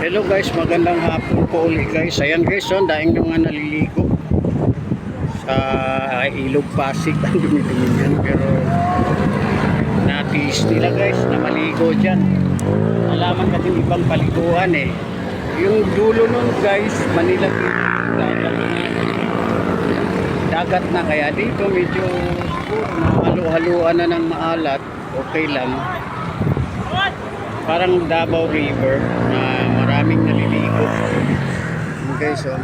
Hello guys, magandang hapon po ulit guys. Ayan guys, daing mga naliligo sa Ilog Pasig. Ang dumi-dumi yan, pero natis nila guys na maligo dyan. Alaman kasi ibang paliguan eh. Yung dulo nun guys, Manila dagat na, kaya dito medyo halo-haluan na ng maalat. Okay lang. Parang Davao River na maraming naliligo. Okay, so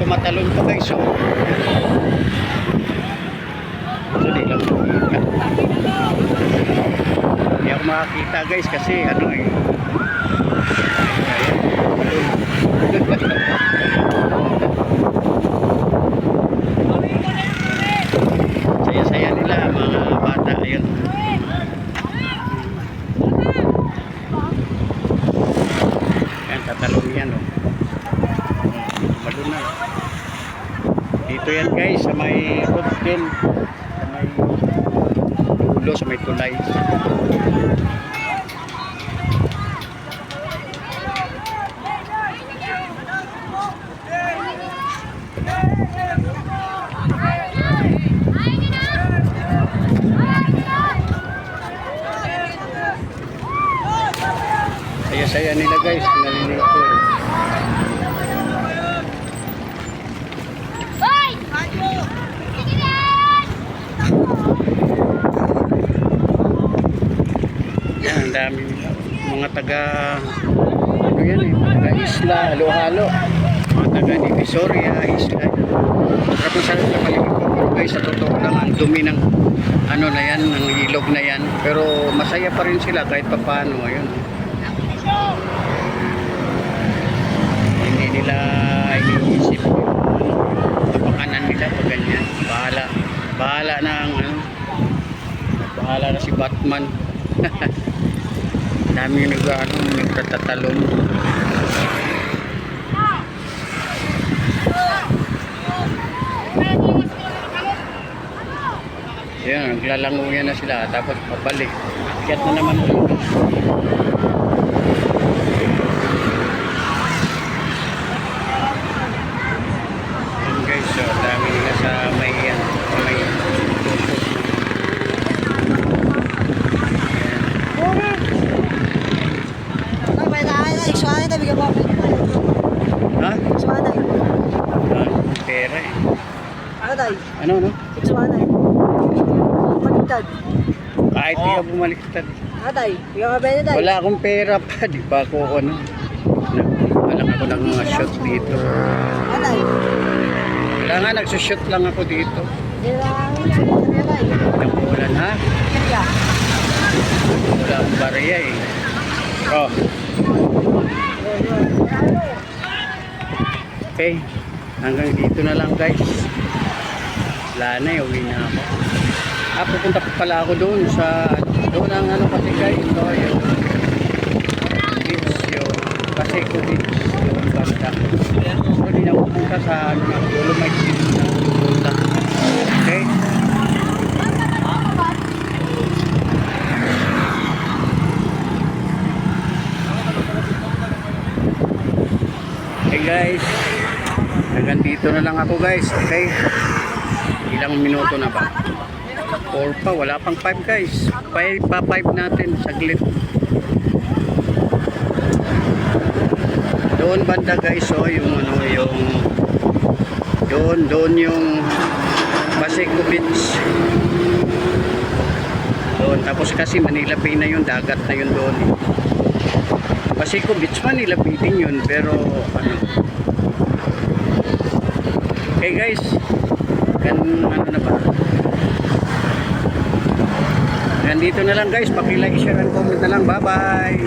tumatalon pa guys, so hindi lang hindi ako makakita guys kasi ano eh, saya-saya nila mga bata. Ayun, yan, tatalon yan oh. Malunay dito yan guys, sa may road din, sa may dulo, sa may tulay. Saya-saya nila guys, naliligo. Yan, ang dami mga taga ano yan eh, taga isla, halo-halo, mga taga Divisoria, isla. Sarap na sarap na maligo, pero guys, sa totoo lang ang dumi ng ano na yan, ng ilog na yan, pero masaya pa rin sila kahit pa paano. Ayun, hindi nila iniisip kapakanan nila pag ganyan. Bahala na ang ano, bahala na si Batman. Dami nagtatatalon. Yan, naglalangungan na sila, tapos pabalik, akyat na naman ulit. Guys, so dami nila sa may yan, may ha? Pera eh. Ano? Baliktad. Kahit di ka bumaliktad. Wala akong pera pa, di ba ako ano. Walang ako ng mga shot dito. Wala nga, nagsushoot lang ako dito. Nakulan ha? Wala akong barya eh. Oh. Okay, hanggang dito na lang guys. Wala na eh, uwi na ako. Pupunta pa pala ako doon sa ang ano kasi guys, ito yung beach, yung Paseco Beach, yung banda. So di na pupunta sa ano, Dolomite Beach na pupunta. Okay. Okay guys, hanggang dito na lang ako guys. Okay, ilang minuto na ba? 4 pa, wala pang 5 guys. 5 natin, saglit. Doon banda guys, oh, yung ano, yung doon yung Paseco Beach. Doon, tapos kasi Manila Bay na yun, dagat na yun doon. Paseco Beach, Manila Bay din yun, pero ano. Okay guys, ano na ba? Nandito na lang guys, paki-like, share and comment na lang. Bye bye.